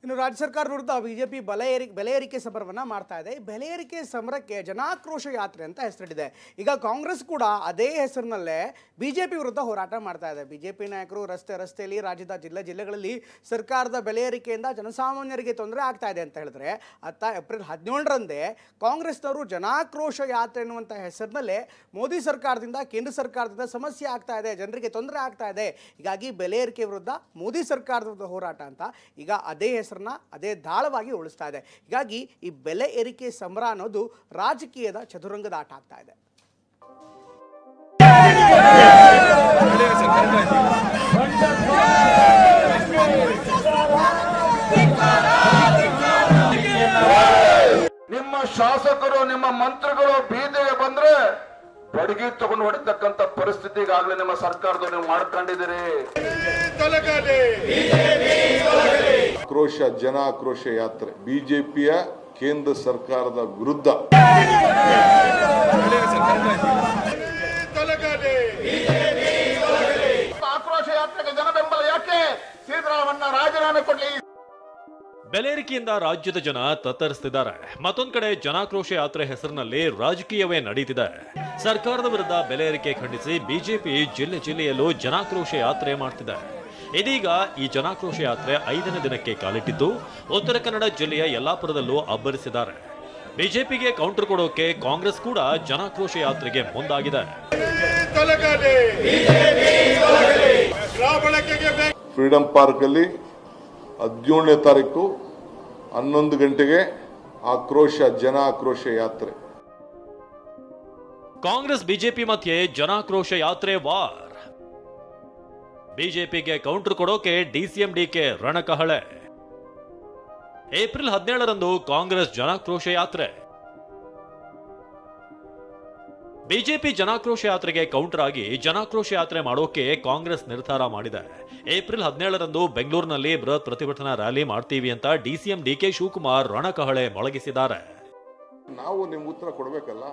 ಇನ್ನು ರಾಜ್ಯ ಸರ್ಕಾರ ವಿರುದ್ಧ ಬಿಜೆಪಿ ಬೆಲೆ ಏರಿಕೆ ಸಮರವನ್ನು ಮಾಡ್ತಾ ಇದೆ. ಬೆಲೆ ಏರಿಕೆ ಸಮರಕ್ಕೆ ಜನಾಕ್ರೋಶ ಯಾತ್ರೆ ಅಂತ ಹೆಸರಿಟ್ಟಿದೆ. ಈಗ ಕಾಂಗ್ರೆಸ್ ಕೂಡ ಅದೇ ಹೆಸರಿನಲ್ಲೇ ಬಿಜೆಪಿ ವಿರುದ್ಧ ಹೋರಾಟ ಮಾಡ್ತಾ ಇದೆ. ಬಿಜೆಪಿ ನಾಯಕರು ರಸ್ತೆಯಲ್ಲಿ ರಾಜ್ಯದ ಜಿಲ್ಲೆಗಳಲ್ಲಿ ಸರ್ಕಾರದ ಬೆಲೆ ಏರಿಕೆಯಿಂದ ಜನಸಾಮಾನ್ಯರಿಗೆ ತೊಂದರೆ ಆಗ್ತಾ ಇದೆ ಅಂತ ಹೇಳಿದ್ರೆ, ಏಪ್ರಿಲ್ 17ರಂದೇ ಕಾಂಗ್ರೆಸ್ನವರು ಜನಾಕ್ರೋಶ ಯಾತ್ರೆ ಎನ್ನುವಂಥ ಹೆಸರಿನಲ್ಲೇ ಮೋದಿ ಸರ್ಕಾರದಿಂದ ಕೇಂದ್ರ ಸರ್ಕಾರದಿಂದ ಸಮಸ್ಯೆ ಆಗ್ತಾ ಇದೆ, ಜನರಿಗೆ ತೊಂದರೆ ಆಗ್ತಾ ಇದೆ, ಹೀಗಾಗಿ ಬೆಲೆ ಏರಿಕೆ ವಿರುದ್ಧ ಮೋದಿ ಸರ್ಕಾರದ ವಿರುದ್ಧ ಹೋರಾಟ ಅಂತ ಈಗ ಅದೇ ಹೆಸರನ್ನ ಅದೇ ದಾಳವಾಗಿ ಉಳಿಸ್ತಾ ಇದೆ. ಹೀಗಾಗಿ ಈ ಬೆಲೆ ಏರಿಕೆ ಸಮರ ಅನ್ನೋದು ರಾಜಕೀಯದ ಚದುರಂಗದ ಆಟ ಆಗ್ತಾ ಇದೆ. ನಿಮ್ಮ ಶಾಸಕರು ನಿಮ್ಮ ಮಂತ್ರಿಗಳು ಬೀದಿಗೆ ಬಂದ್ರೆ ಬಡಗಿ ತಗೊಂಡು ಹೊಡಿತಕ್ಕಂತ ಪರಿಸ್ಥಿತಿ ಈಗಾಗಲೇ ನಿಮ್ಮ ಸರ್ಕಾರದವರು ನೀವು ಮಾಡ್ಕೊಂಡಿದ್ದೀರಿ. ಆಕ್ರೋಶ ಜನ ಆಕ್ರೋಶ ಯಾತ್ರೆ ಬಿಜೆಪಿಯ ಕೇಂದ್ರ ಸರ್ಕಾರದ ವಿರುದ್ಧ. ಆಕ್ರೋಶ ಯಾತ್ರೆಗೆ ಜನ ಬೆಂಬಲ ಯಾಕೆ? ಸಿದ್ದರಾಮಯ್ಯ ರಾಜೀನಾಮೆ ಕೊಡ್ಲಿ. ಬೆಲೆ ಏರಿಕೆಯಿಂದ ರಾಜ್ಯದ ಜನ ತತ್ತರಿಸುತ್ತಿದ್ದಾರೆ. ಮತ್ತೊಂದು ಕಡೆ ಜನಾಕ್ರೋಶ ಯಾತ್ರೆ ಹೆಸರಿನಲ್ಲಿ ರಾಜಕೀಯವೇ ನಡೀತಿದೆ. ಸರ್ಕಾರದ ವಿರುದ್ಧ ಬೆಲೆ ಏರಿಕೆ ಖಂಡಿಸಿ ಬಿಜೆಪಿ ಜಿಲ್ಲೆಯಲ್ಲೂ ಜನಾಕ್ರೋಶ ಯಾತ್ರೆ ಮಾಡ್ತಿದೆ. ಇದೀಗ ಈ ಜನಾಕ್ರೋಶ ಯಾತ್ರೆ 5ನೇ ದಿನಕ್ಕೆ ಕಾಲಿಟ್ಟಿದ್ದು ಉತ್ತರ ಕನ್ನಡ ಜಿಲ್ಲೆಯ ಯಲ್ಲಾಪುರದಲ್ಲೂ ಅಬ್ಬರಿಸಿದ್ದಾರೆ. ಬಿಜೆಪಿಗೆ ಕೌಂಟರ್ ಕೊಡೋಕೆ ಕಾಂಗ್ರೆಸ್ ಕೂಡ ಜನಾಕ್ರೋಶ ಯಾತ್ರೆಗೆ ಮುಂದಾಗಿದೆ. ಫ್ರೀಡಂ ಪಾರ್ಕ್ ಅಲ್ಲಿ 17ನೇ ತಾರೀಕು 11 ಗಂಟೆಗೆ ಜನ ಆಕ್ರೋಶ ಯಾತ್ರೆ. ಕಾಂಗ್ರೆಸ್ ಬಿಜೆಪಿ ಮಧ್ಯೆ ಜನಾಕ್ರೋಶ ಯಾತ್ರೆ ವಾರ್. ಬಿಜೆಪಿಗೆ ಕೌಂಟರ್ ಕೊಡೋಕೆ ಡಿಸಿಎಂ ಡಿಕೆ ರಣಕಹಳೆ. ಏಪ್ರಿಲ್ 17ರಂದು ಕಾಂಗ್ರೆಸ್ ಜನಾಕ್ರೋಶ ಯಾತ್ರೆ. ಬಿಜೆಪಿ ಜನಾಕ್ರೋಶ ಯಾತ್ರೆಗೆ ಕೌಂಟರ್ ಆಗಿ ಜನಾಕ್ರೋಶ ಯಾತ್ರೆ ಮಾಡೋಕೆ ಕಾಂಗ್ರೆಸ್ ನಿರ್ಧಾರ ಮಾಡಿದೆ. ಏಪ್ರಿಲ್ 17ರಂದು ಬೆಂಗಳೂರಿನಲ್ಲಿ ಬೃಹತ್ ಪ್ರತಿಭಟನಾ ರ್ಯಾಲಿ ಮಾಡ್ತೀವಿ ಅಂತ ಡಿಸಿಎಂ ಡಿಕೆ ಶಿವಕುಮಾರ್ ರಣಕಹಳೆ ಮೊಳಗಿಸಿದ್ದಾರೆ. ನಾವು ನಿಮ್ಗೆ ಉತ್ತರ ಕೊಡಬೇಕಲ್ಲ,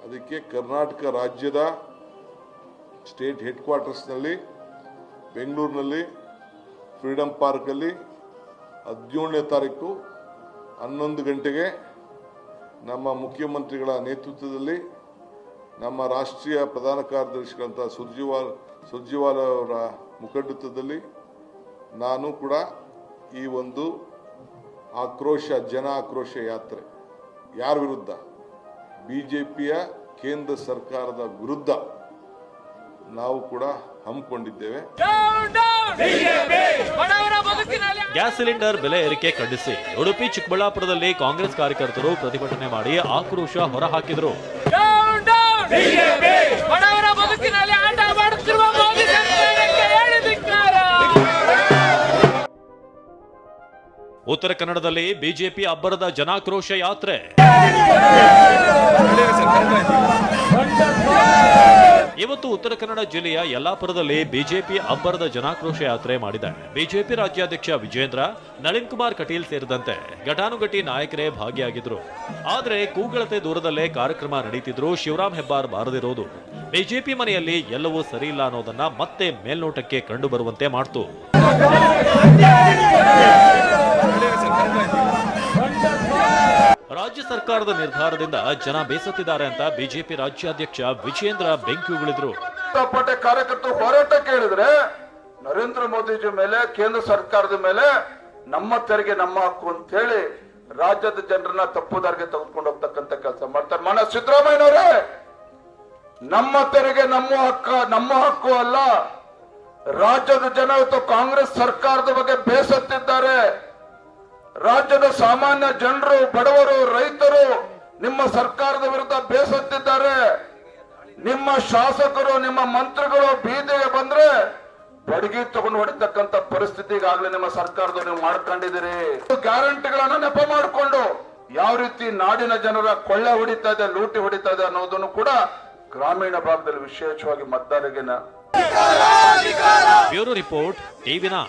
ಅದಕ್ಕೆ ಕರ್ನಾಟಕ ರಾಜ್ಯದ ಸ್ಟೇಟ್ ಹೆಡ್ ಕ್ವಾರ್ಟರ್ಸ್ನಲ್ಲಿ ಬೆಂಗಳೂರಿನಲ್ಲಿ ಫ್ರೀಡಂ ಪಾರ್ಕಲ್ಲಿ 17ನೇ ತಾರೀಕು 11 ಗಂಟೆಗೆ ನಮ್ಮ ಮುಖ್ಯಮಂತ್ರಿಗಳ ನೇತೃತ್ವದಲ್ಲಿ ನಮ್ಮ ರಾಷ್ಟ್ರೀಯ ಪ್ರಧಾನ ಕಾರ್ಯದರ್ಶಿಗಳಂತ ಸುರ್ಜಿವಾಲ ಅವರ ಮುಖಂಡತ್ವದಲ್ಲಿ ನಾನು ಕೂಡ ಈ ಒಂದು ಜನ ಆಕ್ರೋಶ ಯಾತ್ರೆ ಯಾರ ವಿರುದ್ಧ? ಬಿಜೆಪಿಯ ಕೇಂದ್ರ ಸರ್ಕಾರದ ವಿರುದ್ಧ ನಾವು ಕೂಡ ಹಮ್ಮಿಕೊಂಡಿದ್ದೇವೆ. ಗ್ಯಾಸ್ ಸಿಲಿಂಡರ್ ಬೆಲೆ ಏರಿಕೆ ಖಂಡಿಸಿ ಉಡುಪಿ ಚಿಕ್ಕಬಳ್ಳಾಪುರದಲ್ಲಿ ಕಾಂಗ್ರೆಸ್ ಕಾರ್ಯಕರ್ತರು ಪ್ರತಿಭಟನೆ ಮಾಡಿ ಆಕ್ರೋಶ ಹೊರಹಾಕಿದರು. ಉತ್ತರ ಕನ್ನಡದಲ್ಲಿ ಬಿಜೆಪಿ ಅಬ್ಬರದ ಜನಾಕ್ರೋಶ ಯಾತ್ರೆ. ಇವತ್ತು ಉತ್ತರ ಕನ್ನಡ ಜಿಲ್ಲೆಯ ಯಲ್ಲಾಪುರದಲ್ಲಿ ಬಿಜೆಪಿ ಅಬ್ಬರದ ಜನಾಕ್ರೋಶ ಯಾತ್ರೆ ಮಾಡಿದೆ. ಬಿಜೆಪಿ ರಾಜ್ಯಾಧ್ಯಕ್ಷ ವಿಜೇಂದ್ರ, ನಳಿನ್ ಕುಮಾರ್ ಕಟೀಲ್ ಸೇರಿದಂತೆ ಘಟಾನುಘಟಿ ನಾಯಕರೇ ಭಾಗಿಯಾಗಿದ್ರು. ಆದರೆ ಕೂಗಳತೆ ದೂರದಲ್ಲೇ ಕಾರ್ಯಕ್ರಮ ನಡೀತಿದ್ರು. ಶಿವರಾಮ್ ಹೆಬ್ಬಾರ್ ಬಾರದಿರೋದು ಬಿಜೆಪಿ ಮನೆಯಲ್ಲಿ ಎಲ್ಲವೂ ಸರಿ ಇಲ್ಲ ಅನ್ನೋದನ್ನ ಮತ್ತೆ ಮೇಲ್ನೋಟಕ್ಕೆ ಕಂಡು ಬರುವಂತೆ ಮಾಡ್ತು. ರಾಜ್ಯ ಸರ್ಕಾರದ ನಿರ್ಧಾರದಿಂದ ಜನ ಬೇಸತ್ತಿದ್ದಾರೆ ಅಂತ ಬಿಜೆಪಿ ರಾಜ್ಯಾಧ್ಯಕ್ಷ ವಿಜೇಂದ್ರ ಬೆಂಕಿಯುಗಿಳಿದ್ರು. ಕಾರ್ಯಕರ್ತರು ಹೋರಾಟ ಕೇಳಿದ್ರೆ ನರೇಂದ್ರ ಮೋದಿಜಿ ಮೇಲೆ ಕೇಂದ್ರ ಸರ್ಕಾರದ ಮೇಲೆ ನಮ್ಮ ತೆರಿಗೆ ನಮ್ಮ ಹಕ್ಕು ಅಂತ ಹೇಳಿ ರಾಜ್ಯದ ಜನರನ್ನ ತಪ್ಪುದಾರಿಗೆ ತೆಗೆದುಕೊಂಡು ಹೋಗ್ತಕ್ಕಂಥ ಕೆಲಸ ಮಾಡ್ತಾರೆ. ಮಾನ್ಯ ಸಿದ್ದರಾಮಯ್ಯನವರೇ, ನಮ್ಮ ತೆರಿಗೆ ನಮ್ಮ ಹಕ್ಕು ಅಲ್ಲ. ರಾಜ್ಯದ ಜನ ಇವತ್ತು ಕಾಂಗ್ರೆಸ್ ಸರ್ಕಾರದ ಬಗ್ಗೆ ಬೇಸತ್ತಿದ್ದಾರೆ. ರಾಜ್ಯದ ಸಾಮಾನ್ಯ ಜನರು, ಬಡವರು, ರೈತರು ನಿಮ್ಮ ಸರ್ಕಾರದ ವಿರುದ್ಧ ಬೇಸತ್ತಿದ್ದಾರೆ. ನಿಮ್ಮ ಶಾಸಕರು ನಿಮ್ಮ ಮಂತ್ರಿಗಳು ಬೀದಿಗೆ ಬಂದ್ರೆ ಬಡಗಿ ತಗೊಂಡು ಹೊಡಿತಕ್ಕಂತ ಪರಿಸ್ಥಿತಿ ಈಗಾಗಲೇ ನಿಮ್ಮ ಸರ್ಕಾರದವರು ನೀವು ಮಾಡ್ಕೊಂಡಿದ್ದೀರಿ. ಗ್ಯಾರಂಟಿಗಳನ್ನ ನೆಪ ಮಾಡಿಕೊಂಡು ಯಾವ ರೀತಿ ನಾಡಿನ ಜನರ ಕೊಳ್ಳೆ ಹೊಡಿತಾ ಇದೆ, ಲೂಟಿ ಹೊಡಿತಾ ಇದೆ ಅನ್ನೋದನ್ನು ಕೂಡ ಗ್ರಾಮೀಣ ಭಾಗದಲ್ಲಿ ವಿಶೇಷವಾಗಿ ಮತದಾರರಿಗೆ. Bureau report ಟಿವಿ9.